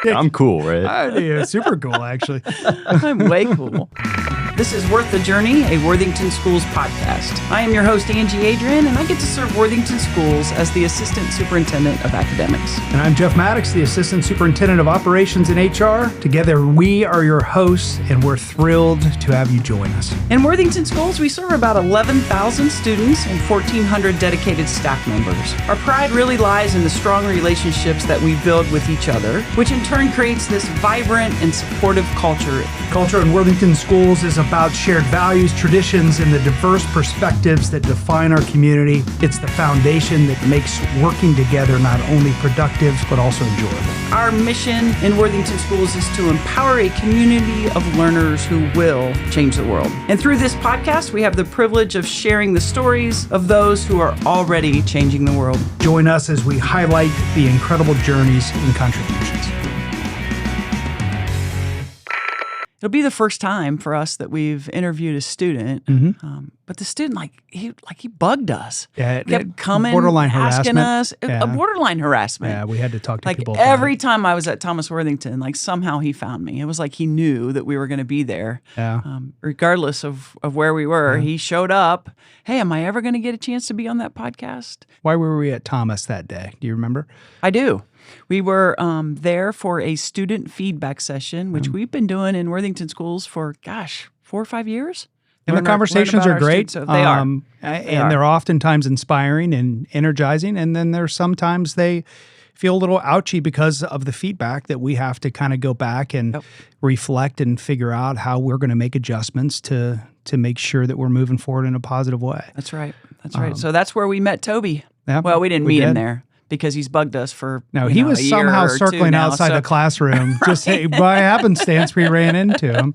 I'm cool, right? Yeah, super cool, actually. I'm way cool. This is Worth the Journey, a Worthington Schools podcast. I am your host, Angie Adrian, and I get to serve Worthington Schools as the Assistant Superintendent of Academics. And I'm Jeff Maddox, the Assistant Superintendent of Operations and HR. Together, we are your hosts, and we're thrilled to have you join us. In Worthington Schools, we serve about 11,000 students and 1,400 dedicated staff members. Our pride really lies in the strong relationships that we build with each other, which in turn creates this vibrant and supportive culture. Culture in Worthington Schools is about shared values, traditions, and the diverse perspectives that define our community. It's the foundation that makes working together not only productive, but also enjoyable. Our mission in Worthington Schools is to empower a community of learners who will change the world. And through this podcast, we have the privilege of sharing the stories of those who are already changing the world. Join us as we highlight the incredible journeys and contributions. It'll be the first time for us that we've interviewed a student, but the student, he bugged us. Yeah, kept coming, borderline asking harassment. us, Yeah. borderline harassment. Yeah, we had to talk to people about every it. time I was at Thomas Worthington, somehow he found me. It was like he knew that we were going to be there. Yeah. Regardless of where we were, he showed up. Hey, am I ever going to get a chance to be on that podcast? Why were we at Thomas that day? Do you remember? I do. We were there for a student feedback session, which we've been doing in Worthington Schools for, 4 or 5 years. And the conversations are great. So they are. And they're oftentimes inspiring and energizing. And then there's sometimes they feel a little ouchy because of the feedback that we have to kind of go back and reflect and figure out how we're going to make adjustments to make sure that we're moving forward in a positive way. That's right. That's right. So that's where we met Toby. Yeah, well, we didn't meet him did. there, because he's bugged us for he was a year somehow or two circling now, outside so- the classroom. Just by happenstance, we ran into him.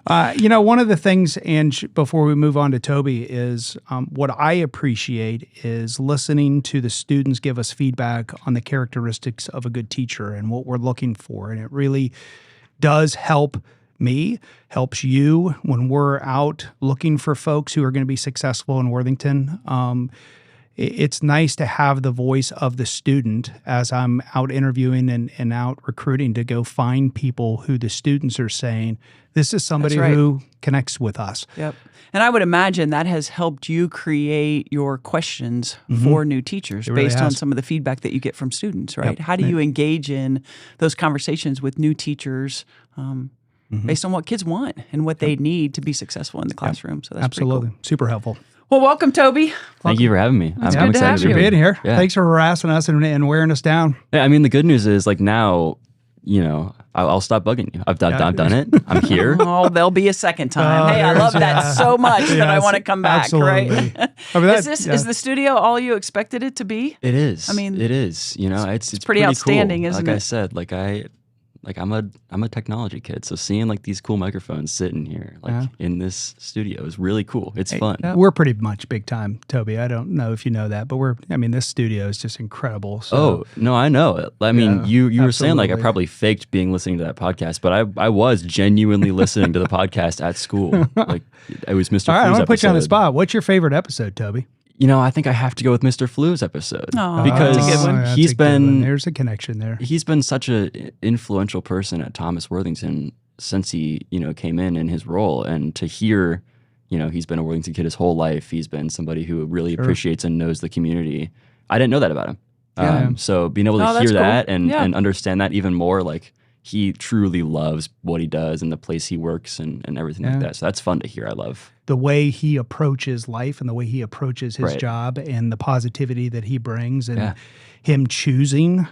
One of the things, and before we move on to Toby, is what I appreciate is listening to the students give us feedback on the characteristics of a good teacher and what we're looking for. And it really does help me, helps you when we're out looking for folks who are going to be successful in Worthington. It's nice to have the voice of the student as I'm out interviewing and out recruiting to go find people who the students are saying, this is somebody who connects with us. Yep. And I would imagine that has helped you create your questions for new teachers based on some of the feedback that you get from students, right? How do you engage in those conversations with new teachers based on what kids want and what they need to be successful in the classroom? So that's absolutely pretty cool. Super helpful. Well, welcome, Toby. Thank you for having me. I'm good to excited have to you. be For being here. Yeah. Thanks for harassing us and wearing us down. Yeah, I mean, the good news is now, I'll stop bugging you. I've done it. I'm here. Oh, there'll be a second time. Hey, I love that so much that I want to come back, absolutely. right? I mean, Is the studio all you expected it to be? It is. I mean, it is. It's pretty outstanding, cool. isn't Like it? I said, I'm a technology kid, so seeing these cool microphones sitting here in this studio is really cool. It's fun. We're pretty much big time, Toby. I don't know if you know that, but this studio is just incredible. So. Oh, no, I know it. I mean, you were saying I absolutely. probably faked listening to that podcast, but I was genuinely listening to the podcast at school. It was Mr. All right, I Flu's want to put you on the episode. spot. What's your favorite episode, Toby? I think I have to go with Mr. Flu's episode That's a good one. That's he's a good one. been There's a connection there. he's been such an influential person at Thomas Worthington since he came in his role, and to hear he's been a Worthington kid his whole life. He's been somebody who really appreciates and knows the community. I didn't know that about him. So being able to hear that's cool. that and Yeah. understand that even more, he truly loves what he does and the place he works and everything like that. So that's fun to hear. I love the way he approaches life and the way he approaches his Right. job and the positivity that he brings and him choosing,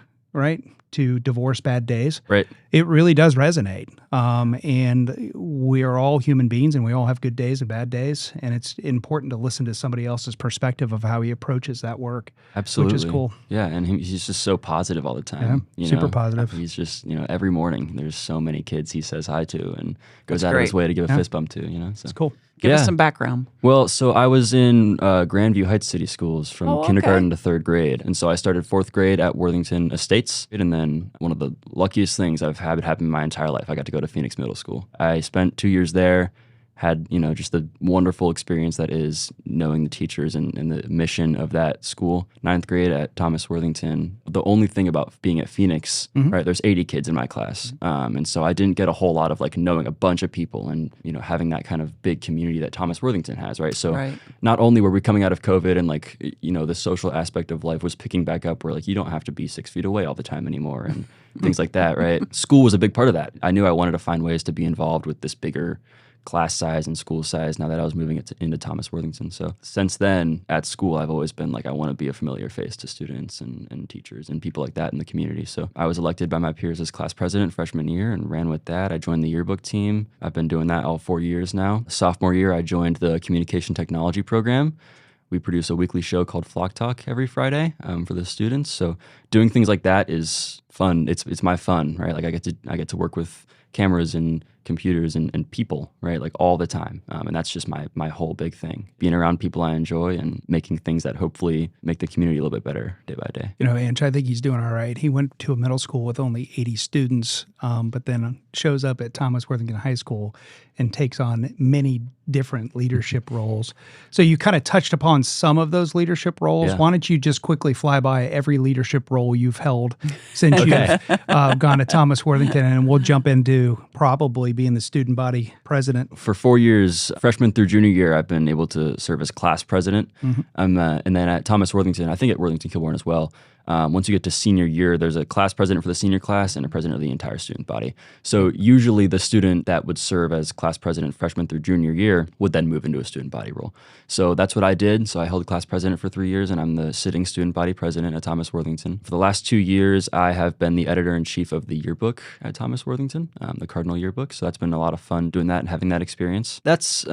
to divorce bad days. Right. It really does resonate. And we are all human beings and we all have good days and bad days. And it's important to listen to somebody else's perspective of how he approaches that work. Absolutely. Which is cool. Yeah, and he's just so positive all the time. Super positive. He's just, every morning there's so many kids he says hi to and goes That's out of his great. way to give a fist bump to, So. It's cool. Give us some background. Well, so I was in Grandview Heights City Schools from kindergarten to third grade. And so I started fourth grade at Worthington Estates. And then one of the luckiest things I've had happen my entire life, I got to go to Phoenix Middle School. I spent 2 years there, had, just the wonderful experience that is knowing the teachers and the mission of that school. 9th grade at Thomas Worthington, the only thing about being at Phoenix, right, there's 80 kids in my class. And so I didn't get a whole lot of like knowing a bunch of people and, having that kind of big community that Thomas Worthington has, right? So not only were we coming out of COVID and like, the social aspect of life was picking back up where like you don't have to be 6 feet away all the time anymore and things like that, right? School was a big part of that. I knew I wanted to find ways to be involved with this bigger class size and school size now that I was moving it into Thomas Worthington. So since then at school, I've always been like, I want to be a familiar face to students and teachers and people like that in the community. So I was elected by my peers as class president freshman year and ran with that. I joined the yearbook team. I've been doing that all 4 years now. Sophomore year, I joined the communication technology program. We produce a weekly show called Flock Talk every Friday for the students. So doing things like that is fun. It's my fun, right? Like I get to work with cameras and computers and people, right? Like all the time. And that's just my whole big thing. Being around people I enjoy and making things that hopefully make the community a little bit better day by day. Ange, I think he's doing all right. He went to a middle school with only 80 students, but then shows up at Thomas Worthington High School and takes on many different leadership roles. So you kind of touched upon some of those leadership roles. Yeah. Why don't you just quickly fly by every leadership role you've held since you've gone to Thomas Worthington, and we'll jump into probably being the student body president. For 4 years, freshman through junior year, I've been able to serve as class president. And then at Thomas Worthington, I think at Worthington Kilbourne as well, once you get to senior year, there's a class president for the senior class and a president of the entire student body. So usually the student that would serve as class president freshman through junior year would then move into a student body role. So that's what I did. So I held class president for 3 years, and I'm the sitting student body president at Thomas Worthington. For the last 2 years, I have been the editor-in-chief of the yearbook at Thomas Worthington, the Cardinal yearbook. So that's been a lot of fun doing that and having that experience. That's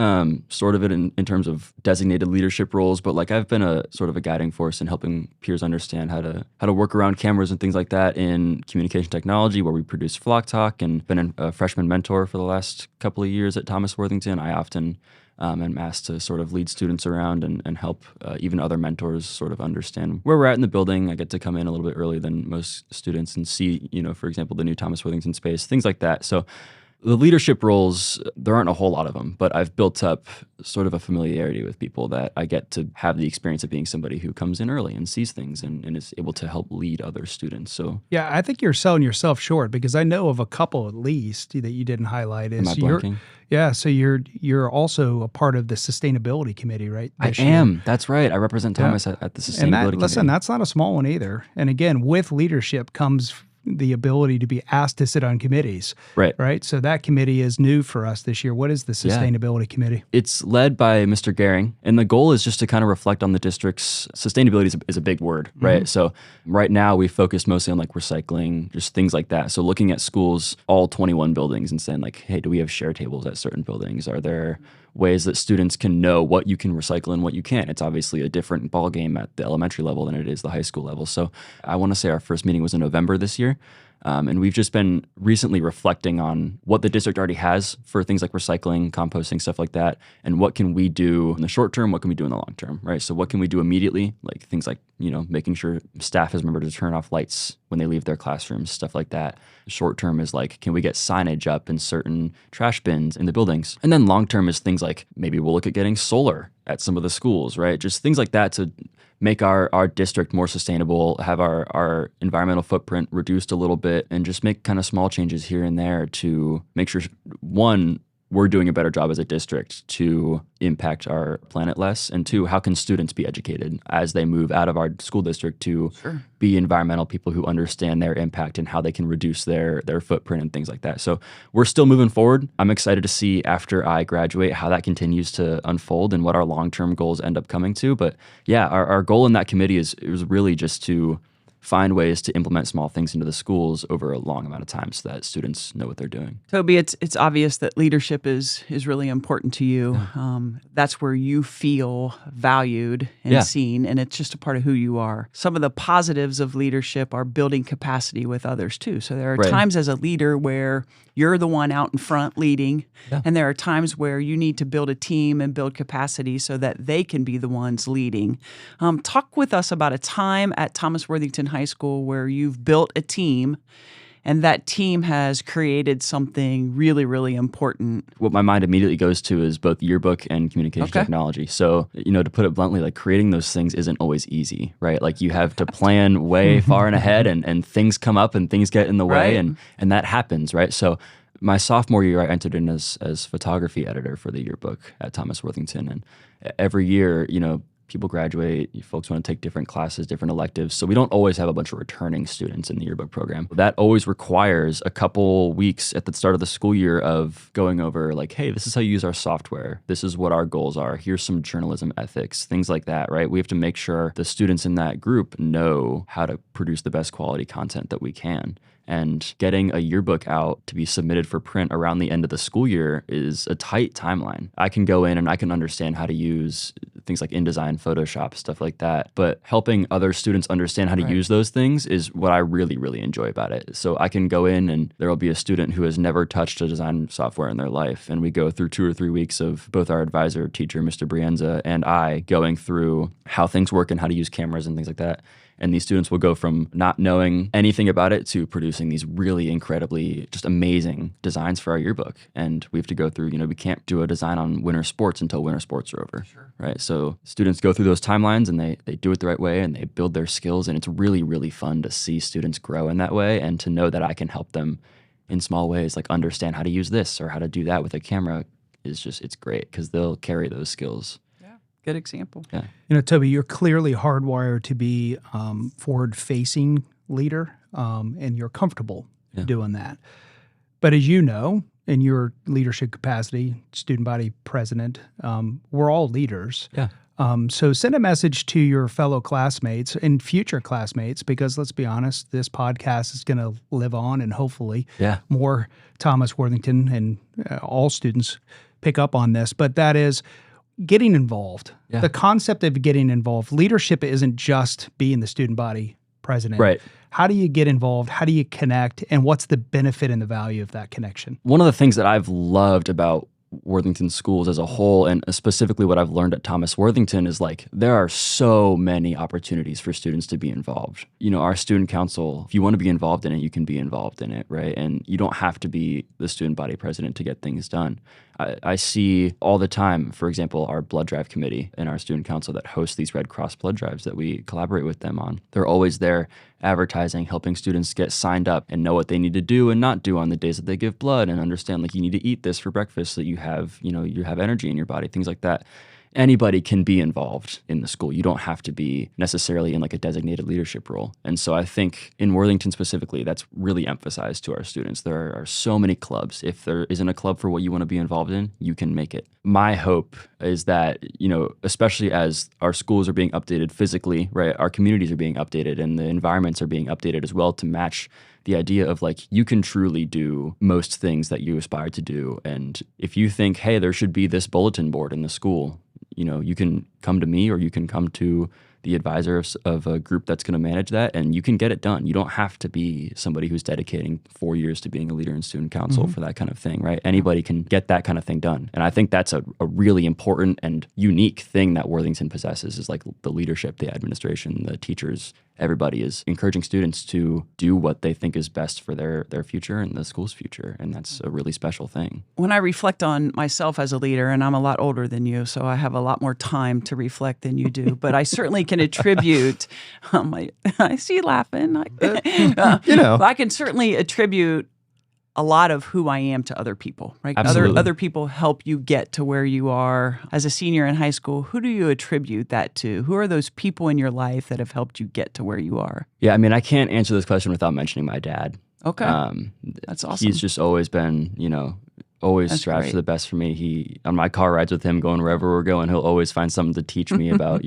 sort of it in terms of designated leadership roles, but like I've been a sort of a guiding force in helping peers understand how to work around cameras and things like that in communication technology, where we produce Flock Talk, and been a freshman mentor for the last couple of years at Thomas Worthington. I often am asked to sort of lead students around and help even other mentors sort of understand where we're at in the building. I get to come in a little bit earlier than most students and see, for example, the new Thomas Worthington space, things like that. So the leadership roles, there aren't a whole lot of them, but I've built up sort of a familiarity with people that I get to have the experience of being somebody who comes in early and sees things and is able to help lead other students. So yeah, I think you're selling yourself short, because I know of a couple at least that you didn't highlight. Am I blanking? Yeah, so you're also a part of the sustainability committee, right? I am. That's right. I represent Thomas at the sustainability committee. Listen, that's not a small one either. And again, with leadership comes the ability to be asked to sit on committees. Right. So that committee is new for us this year. What is the sustainability committee? It's led by Mr. Gehring, and the goal is just to kind of reflect on the district's sustainability is a big word, right? So right now we focus mostly on like recycling, just things like that. So looking at schools, all 21 buildings, and saying like, hey, do we have share tables at certain buildings? Are there ways that students can know what you can recycle and what you can't? It's obviously a different ballgame at the elementary level than it is the high school level. So I want to say our first meeting was in November this year. And we've just been recently reflecting on what the district already has for things like recycling, composting, stuff like that, and what can we do in the short term, what can we do in the long term, right? So what can we do immediately, like things like, making sure staff has remembered to turn off lights when they leave their classrooms, stuff like that. Short term is like, can we get signage up in certain trash bins in the buildings? And then long term is things like, maybe we'll look at getting solar at some of the schools, right? Just things like that to make our district more sustainable, have our environmental footprint reduced a little bit, and just make kind of small changes here and there to make sure, one, we're doing a better job as a district to impact our planet less, and two, how can students be educated as they move out of our school district to be environmental people who understand their impact and how they can reduce their footprint and things like that. So we're still moving forward. I'm excited to see after I graduate how that continues to unfold and what our long-term goals end up coming to. But yeah, our goal in that committee is really just to find ways to implement small things into the schools over a long amount of time so that students know what they're doing. Toby, it's obvious that leadership is really important to you. That's where you feel valued and seen, and it's just a part of who you are. Some of the positives of leadership are building capacity with others too. So there are times as a leader where you're the one out in front leading, and there are times where you need to build a team and build capacity so that they can be the ones leading. Talk with us about a time at Thomas Worthington High School where you've built a team and that team has created something really, really important. What my mind immediately goes to is both yearbook and communication technology. So, to put it bluntly, like creating those things isn't always easy, right? Like you have to plan way far and ahead, and things come up and things get in the way, and that happens, right? So my sophomore year, I entered in as photography editor for the yearbook at Thomas Worthington. And every year, people graduate, folks want to take different classes, different electives. So we don't always have a bunch of returning students in the yearbook program. That always requires a couple weeks at the start of the school year of going over like, hey, this is how you use our software. This is what our goals are. Here's some journalism ethics, things like that, right? We have to make sure the students in that group know how to produce the best quality content that we can. And getting a yearbook out to be submitted for print around the end of the school year is a tight timeline. I can go in and I can understand how to use things like InDesign, Photoshop, stuff like that. But helping other students understand how to use those things is what I really, really enjoy about it. So I can go in and there will be a student who has never touched a design software in their life. And we go through 2 or 3 weeks of both our advisor, teacher, Mr. Brienza, and I going through how things work and how to use cameras and things like that. And these students will go from not knowing anything about it to producing these really incredibly just amazing designs for our yearbook. And we have to go through, we can't do a design on winter sports until winter sports are over, right? So students go through those timelines and they do it the right way and they build their skills. And it's really, really fun to see students grow in that way and to know that I can help them in small ways, like understand how to use this or how to do that with a camera it's great because they'll carry those skills. Good example. Yeah. Toby, you're clearly hardwired to be forward-facing leader, and you're comfortable doing that. But as you know, in your leadership capacity, student body president, we're all leaders. Yeah. So send a message to your fellow classmates and future classmates, because let's be honest, this podcast is going to live on, and hopefully more Thomas Worthington and all students pick up on this. But that is getting involved. The concept of getting involved. Leadership isn't just being the student body president. Right. How do you get involved? How do you connect? And what's the benefit and the value of that connection? One of the things that I've loved about Worthington Schools as a whole, and specifically what I've learned at Thomas Worthington, is like there are so many opportunities for students to be involved. Our student council, if you want to be involved in it, you can be involved in it, right? And you don't have to be the student body president to get things done. I see all the time, for example, our blood drive committee and our student council that hosts these Red Cross blood drives that we collaborate with them on. They're always there advertising, helping students get signed up and know what they need to do and not do on the days that they give blood, and understand like you need to eat this for breakfast so that you have energy in your body, things like that. Anybody can be involved in the school. You don't have to be necessarily in like a designated leadership role. And so I think in Worthington specifically, that's really emphasized to our students. There are so many clubs. If there isn't a club for what you want to be involved in, you can make it. My hope is that, especially as our schools are being updated physically, right? Our communities are being updated and the environments are being updated as well to match the idea of like you can truly do most things that you aspire to do. And if you think, hey, there should be this bulletin board in the school, you can come to me or you can come to the advisor of a group that's going to manage that, and you can get it done. You don't have to be somebody who's dedicating 4 years to being a leader in student council for that kind of thing, right? Anybody can get that kind of thing done. And I think that's a really important and unique thing that Worthington possesses is like the leadership, the administration, the teachers. Everybody is encouraging students to do what they think is best for their future and the school's future. And that's a really special thing. When I reflect on myself as a leader, and I'm a lot older than you, so I have a lot more time to reflect than you do, but I certainly can attribute, I see you laughing. I can certainly attribute a lot of who I am to other people, right? Other people help you get to where you are. As a senior in high school, who do you attribute that to? Who are those people in your life that have helped you get to where you are? Yeah, I mean, I can't answer this question without mentioning my dad. Okay. That's awesome. He's just always been, always strives for the best for me. On my car rides with him going wherever we're going, he'll always find something to teach me about,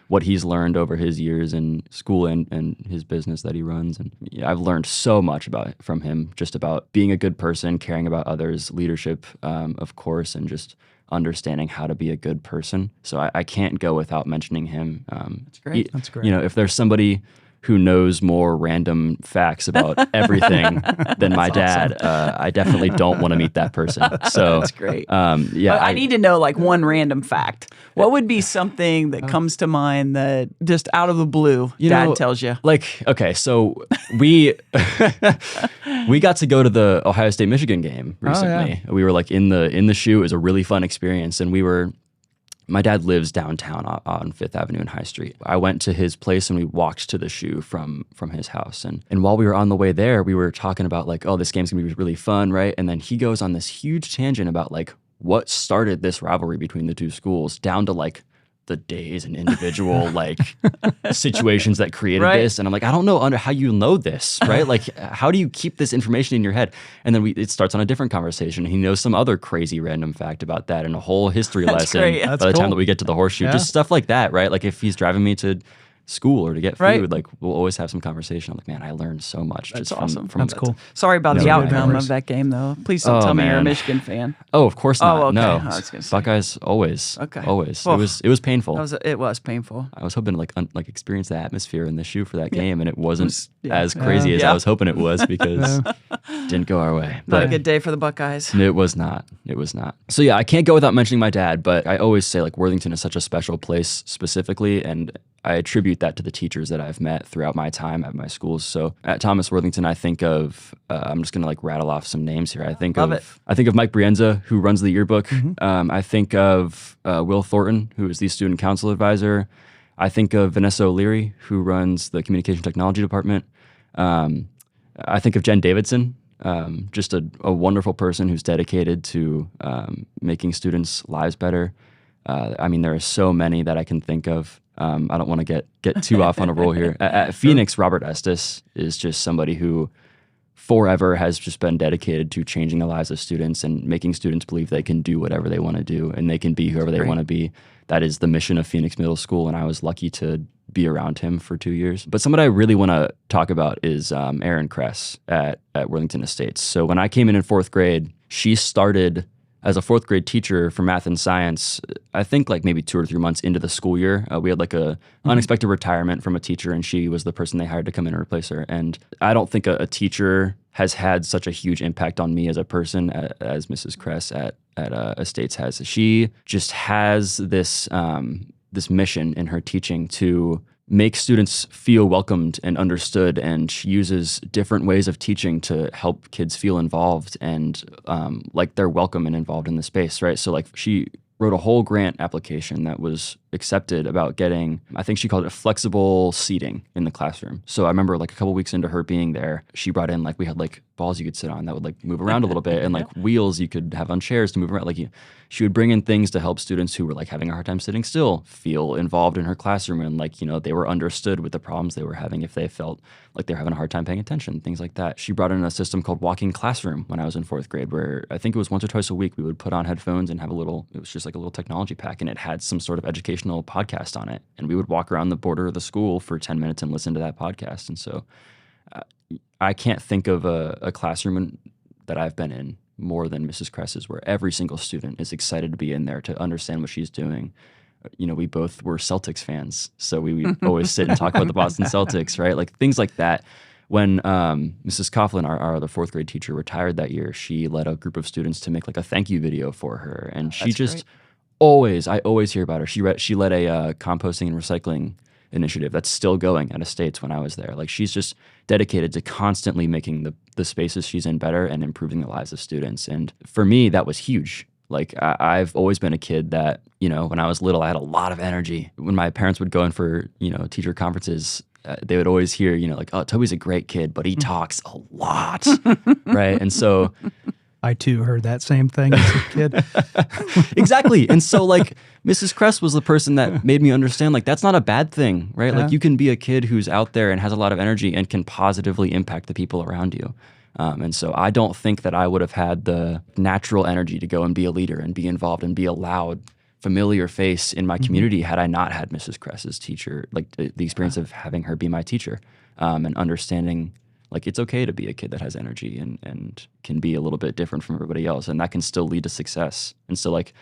what he's learned over his years in school and his business that he runs. And I've learned so much from him, just about being a good person, caring about others, leadership, of course, and just understanding how to be a good person. So I can't go without mentioning him. That's great. That's great. If there's somebody who knows more random facts about everything than my dad, I definitely don't want to meet that person. So that's great. Yeah, I need to know like one random fact. What would be something that comes to mind that just out of the blue, Dad tells you? Like, okay, so we we got to go to the Ohio State Michigan game recently. We were like in the shoe. It was a really fun experience, and my dad lives downtown on Fifth Avenue and High Street. I went to his place and we walked to the shoe from his house. And while we were on the way there, we were talking about like, oh, this game's gonna be really fun, right? And then he goes on this huge tangent about like what started this rivalry between the two schools, down to like the days and individual like situations that created this. And I'm like, I don't know how you know this, right? Like, how do you keep this information in your head? And then it starts on a different conversation. He knows some other crazy random fact about that and a whole history lesson by the time that we get to the horseshoe. Just stuff like that, right? Like if he's driving me to school or to get food, like we'll always have some conversation. I'm like, man, I learned so much. That's just awesome. That's cool. Sorry about the outcome of that game, though. Please don't tell me you're a Michigan fan. Oh, of course not. Oh, okay. No, I was gonna say. Buckeyes always. Okay. Always. Well, it was painful. It was painful. I was hoping to like experience the atmosphere in the shoe for that game, and it wasn't as crazy as I was hoping it was because it didn't go our way. Not a good day for the Buckeyes. It was not. It was not. So yeah, I can't go without mentioning my dad, but I always say like Worthington is such a special place specifically, and I attribute that to the teachers that I've met throughout my time at my schools. So at Thomas Worthington, I think of I'm just gonna like rattle off some names here. I think of Mike Brienza, who runs the yearbook. I think of Will Thornton, who is the student council advisor. I think of Vanessa O'Leary, who runs the communication technology department. I think of Jen Davidson, just a wonderful person who's dedicated to making students' lives better. I mean, there are so many that I can think of. I don't want to get too off on a roll here. At Phoenix, Robert Estes is just somebody who forever has just been dedicated to changing the lives of students and making students believe they can do whatever they want to do and they can be whoever they want to be. That is the mission of Phoenix Middle School, and I was lucky to be around him for 2 years. But somebody I really want to talk about is Erin Kress at Worthington Estates. So when I came in 4th grade, she started as a 4th grade teacher for math and science, I think like maybe 2 or 3 months into the school year. We had like a unexpected retirement from a teacher, and she was the person they hired to come in and replace her. And I don't think a teacher has had such a huge impact on me as a person as Mrs. Kress at Estates has. She just has this mission in her teaching to make students feel welcomed and understood, and she uses different ways of teaching to help kids feel involved and like they're welcome and involved in the space, right? So like she wrote a whole grant application that was accepted about getting, I think she called it flexible seating in the classroom. So I remember like a couple weeks into her being there, she brought in like, we had like balls you could sit on that would like move around a little bit, and like wheels you could have on chairs to move around. Like she would bring in things to help students who were like having a hard time sitting still feel involved in her classroom, and like, you know, they were understood with the problems they were having if they felt like they're having a hard time paying attention, things like that. She brought in a system called Walking Classroom when I was in 4th grade, where I think it was once or twice a week we would put on headphones and have it was just like a little technology pack, and it had some sort of educational podcast on it. And we would walk around the border of the school for 10 minutes and listen to that podcast. And so I can't think of a classroom that I've been in more than Mrs. Kress's, where every single student is excited to be in there to understand what she's doing. You know, we both were Celtics fans, so we always sit and talk about the Boston Celtics, right? Like things like that. When Mrs. Coughlin, our other 4th grade teacher, retired that year, she led a group of students to make like a thank you video for her. And she just I always hear about her. She led a composting and recycling initiative that's still going at Estates when I was there. Like she's just dedicated to constantly making the spaces she's in better and improving the lives of students. And for me, that was huge. Like I've always been a kid that, you know, when I was little, I had a lot of energy. When my parents would go in for, you know, teacher conferences, they would always hear, you know, like, oh, Toby's a great kid, but he talks a lot, right? And so I too heard that same thing as a kid. Exactly. And so like Mrs. Kress was the person that made me understand like that's not a bad thing, right? Like you can be a kid who's out there and has a lot of energy and can positively impact the people around you. And so I don't think that I would have had the natural energy to go and be a leader and be involved and be a loud, familiar face in my community had I not had Mrs. Kress's teacher, like the experience of having her be my teacher, and understanding like it's okay to be a kid that has energy and can be a little bit different from everybody else, and that can still lead to success. And so like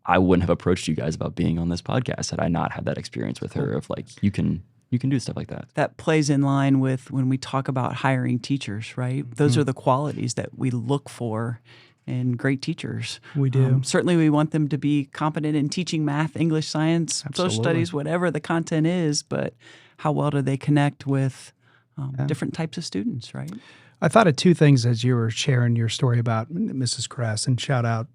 I wouldn't have approached you guys about being on this podcast had I not had that experience with her of like you can you can do stuff like that. That plays in line with when we talk about hiring teachers, right? Those are the qualities that we look for in great teachers. We do. Certainly we want them to be competent in teaching math, English, science, social studies, whatever the content is, but how well do they connect with different types of students, right? I thought of two things as you were sharing your story about Mrs. Kress, and shout out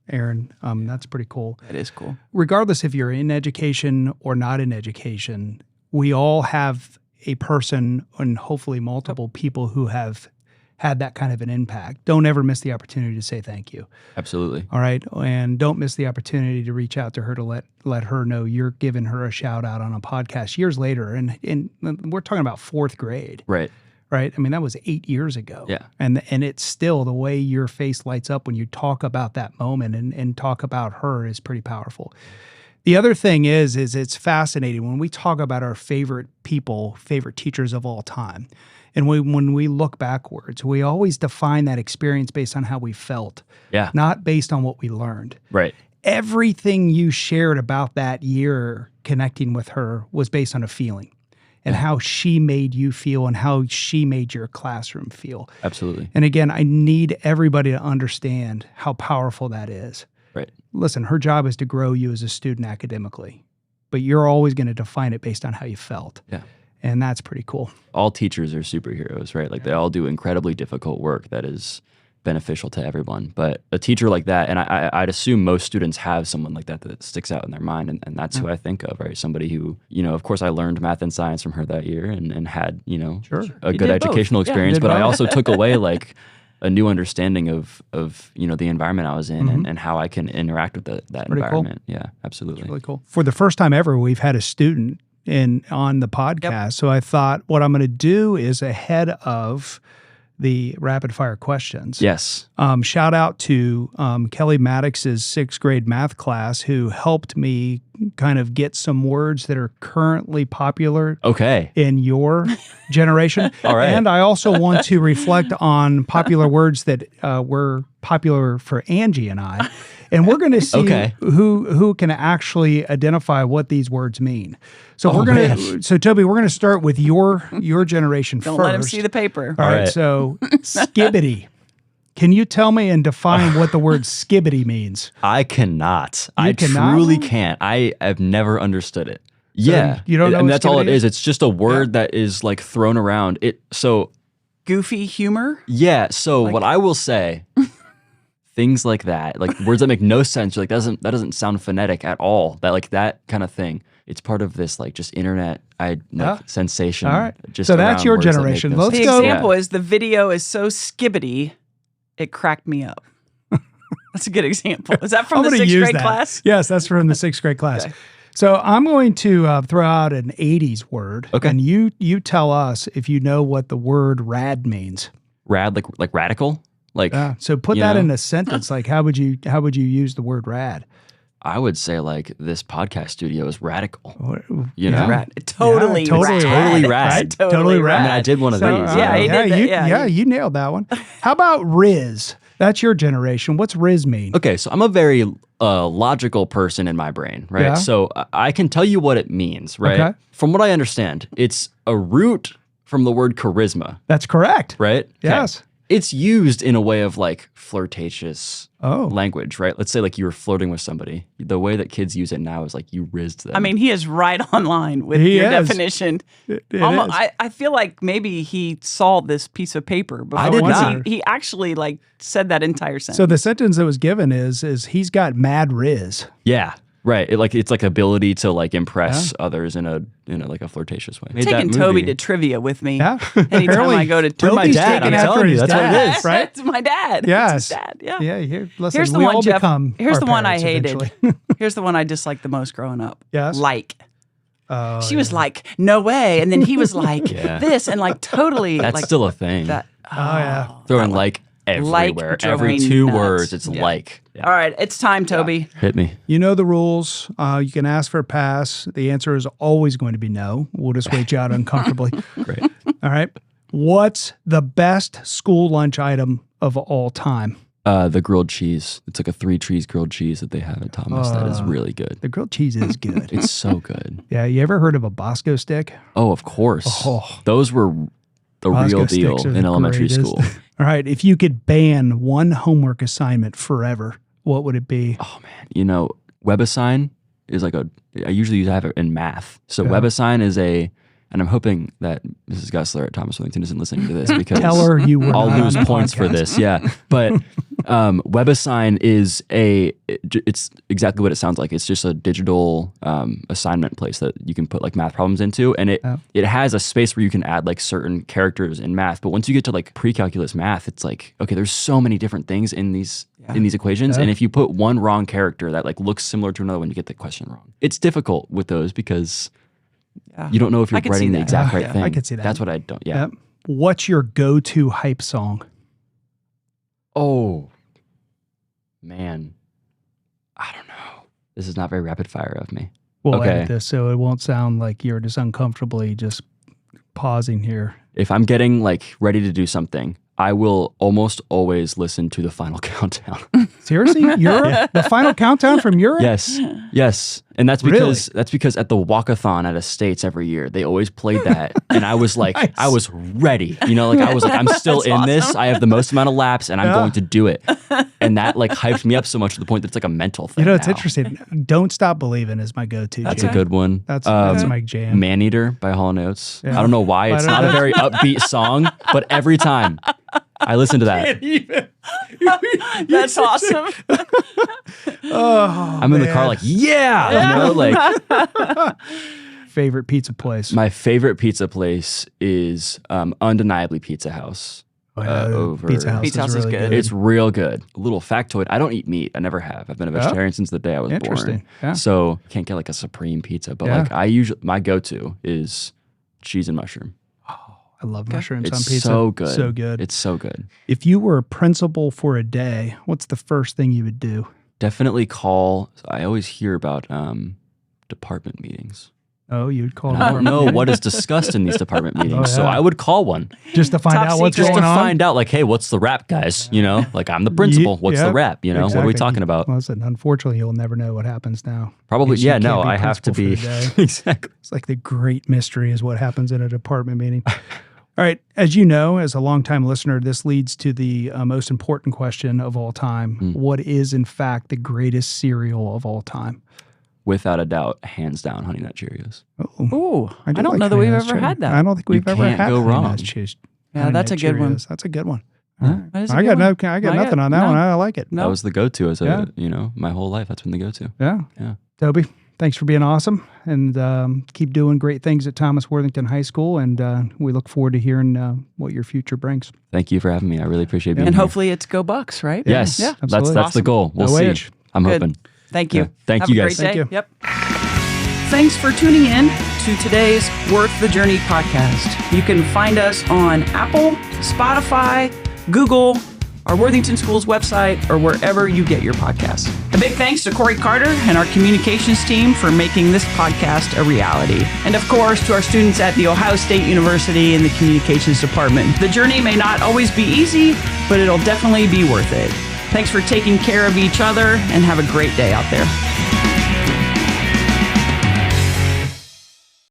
Aaron. That's pretty cool. That is cool. Regardless if you're in education or not in education, we all have a person and hopefully multiple people who have had that kind of an impact. Don't ever miss the opportunity to say thank you. Absolutely. All right. And don't miss the opportunity to reach out to her to let her know you're giving her a shout out on a podcast years later. And we're talking about fourth grade. Right. Right. I mean, that was 8 years ago. Yeah. And it's still the way your face lights up when you talk about that moment and talk about her is pretty powerful. The other thing is it's fascinating when we talk about our favorite people, favorite teachers of all time. And when we look backwards, we always define that experience based on how we felt, not based on what we learned. Right. Everything you shared about that year connecting with her was based on a feeling and how she made you feel and how she made your classroom feel. Absolutely. And again, I need everybody to understand how powerful that is. Right. Listen, her job is to grow you as a student academically, but you're always going to define it based on how you felt. Yeah. And that's pretty cool. All teachers are superheroes, right? Like they all do incredibly difficult work that is beneficial to everyone. But a teacher like that, and I'd assume most students have someone like that sticks out in their mind. And that's who I think of, right? Somebody who, of course I learned math and science from her that year and had, a good educational experience. But I also took away like a new understanding of the environment I was in and how I can interact with that environment. Cool. Yeah, absolutely. That's really cool. For the first time ever, we've had a student on the podcast. Yep. So I thought what I'm going to do is ahead of the rapid fire questions. Yes. Shout out to Kelly Maddox's 6th grade math class who helped me kind of get some words that are currently popular in your generation. All right. And I also want to reflect on popular words that were popular for Angie and I. And we're going to see who can actually identify what these words mean. So So Toby, we're going to start with your generation Don't first. let him see the paper. All right. So skibbity. Can you tell me and define what the word skibbity means? I cannot. I truly can't. I have never understood it. So you don't know. And that's all it is. It's just a word that is like thrown around. Goofy humor. Yeah. So what I will say. Things like that, like words that make no sense, like that doesn't sound phonetic at all. That kind of thing. It's part of this like just internet sensation. All right. Just so that's your generation. The example is the video is so skibbity, it cracked me up. That's a good example. Is that from the 6th grade class? Yes, that's from the 6th grade class. Okay. So I'm going to throw out an 80s word, and you tell us if you know what the word rad means. Rad, like radical. So put that in a sentence. Like, how would you use the word rad? I would say like this podcast studio is radical. Rad. Totally rad. Totally rad. I mean, I did one of these. You nailed that one. How about Riz? That's your generation. What's Riz mean? Okay, so I'm a very logical person in my brain, right? Yeah. So I can tell you what it means, right? Okay. From what I understand, it's a root from the word charisma. That's correct. Right? Yes. Okay. It's used in a way of like flirtatious language, right? Let's say like you were flirting with somebody. The way that kids use it now is like you rizzed them. I mean, he is right on line with your definition. I feel like maybe he saw this piece of paper before. I did not. He actually like said that entire sentence. So the sentence that was given is he's got mad riz. Yeah. Right. It's like ability to like impress others in a like a flirtatious way. I'm taking Toby to trivia with me. Yeah. Anytime I go to Toby's my dad. I'm telling you, that's what it is. Right? It's my dad. Yes. It's his dad. Yeah. Yeah. Listen, here's the we one, all Jeff. become Here's the one I eventually. hated. Here's the one I disliked the most growing up. Yes. Like. She was like, no way. And then he was like this and like totally. That's like, still a thing. Throwing like everywhere. Every 2 words, it's like. Yeah. All right, it's time, Toby. Hit me. You know the rules. You can ask for a pass. The answer is always going to be no. We'll just wait you out uncomfortably. Great. All right. What's the best school lunch item of all time? The grilled cheese. It's like a 3 cheese grilled cheese that they have at Thomas. That is really good. The grilled cheese is good. It's so good. Yeah, you ever heard of a Bosco stick? Oh, of course. Oh. Those were the Bosco real deal sticks are in the elementary greatest. school. All right, if you could ban one homework assignment forever, what would it be? Oh man, WebAssign is like I usually have it in math. So WebAssign is and I'm hoping that Mrs. Gessler at Thomas Worthington isn't listening to this because Tell her you were I'll not lose on the points for podcast. this. Yeah. But WebAssign is it's exactly what it sounds like. It's just a digital assignment place that you can put like math problems into. And it has a space where you can add like certain characters in math. But once you get to like pre-calculus math, it's like, okay, there's so many different things in these equations. And if you put one wrong character that like looks similar to another one, you get the question wrong. It's difficult with those because you don't know if you're writing the exact right thing. I could see that. That's what I don't. Yeah. What's your go-to hype song? Oh, man. I don't know. This is not very rapid fire of me. We'll edit this so it won't sound like you're just uncomfortably just pausing here. If I'm getting like ready to do something, I will almost always listen to the Final Countdown. Seriously? Europe? The Final Countdown from Europe? Yes. And that's because at the walkathon at Estates every year, they always played that. And I was like, I was ready. I was like, I'm still in this. I have the most amount of laps and I'm going to do it. And that like hyped me up so much to the point that it's like a mental thing. It's interesting. Don't Stop Believing is my go-to. That's a good one. That's my jam. Man-Eater by Hall & Oates. Yeah. I don't know why. It's not a very upbeat song, but every time I listen to that. That's awesome. I'm in the car like, Favorite pizza place? My favorite pizza place is undeniably Pizza House. Pizza House is really good. It's real good. A little factoid, I don't eat meat. I never have. I've been a vegetarian since the day I was born. Yeah. So can't get like a supreme pizza. But like I usually, my go-to is cheese and mushroom. I love mushrooms on It's pizza. so good. So good. It's so good. If you were a principal for a day, what's the first thing you would do? Definitely call. I always hear about department meetings. Oh, you'd call. I don't know what is discussed in these department meetings, so I would call one just to find out what's going on. Just to find out, like, hey, what's the rap, guys? Like, I'm the principal. What's the rap? What are we talking about? Well, listen, unfortunately, you'll never know what happens now. Probably, I have to be exactly. It's like the great mystery is what happens in a department meeting. All right. As you know, as a longtime listener, this leads to the most important question of all time. What is, in fact, the greatest cereal of all time? Without a doubt, hands down, Honey Nut Cheerios. Ooh, I don't know that we've ever had that. I don't think we've ever had go wrong. That's a good one. That's a good one. I got nothing on that one. I like it. That was the go-to as my whole life. That's been the go-to. Yeah. Toby, thanks for being awesome, and keep doing great things at Thomas Worthington High School. And we look forward to hearing what your future brings. Thank you for having me. I really appreciate being here. And hopefully it's Go Bucks, right? Yes. Yeah. That's the goal. We'll see. I'm hoping. Thank you. Yeah. Thank you, guys. Have a great day. Yep. Thanks for tuning in to today's Worth the Journey podcast. You can find us on Apple, Spotify, Google, our Worthington Schools website, or wherever you get your podcasts. A big thanks to Corey Carter and our communications team for making this podcast a reality. And of course, to our students at The Ohio State University in the communications department. The journey may not always be easy, but it'll definitely be worth it. Thanks for taking care of each other, and have a great day out there.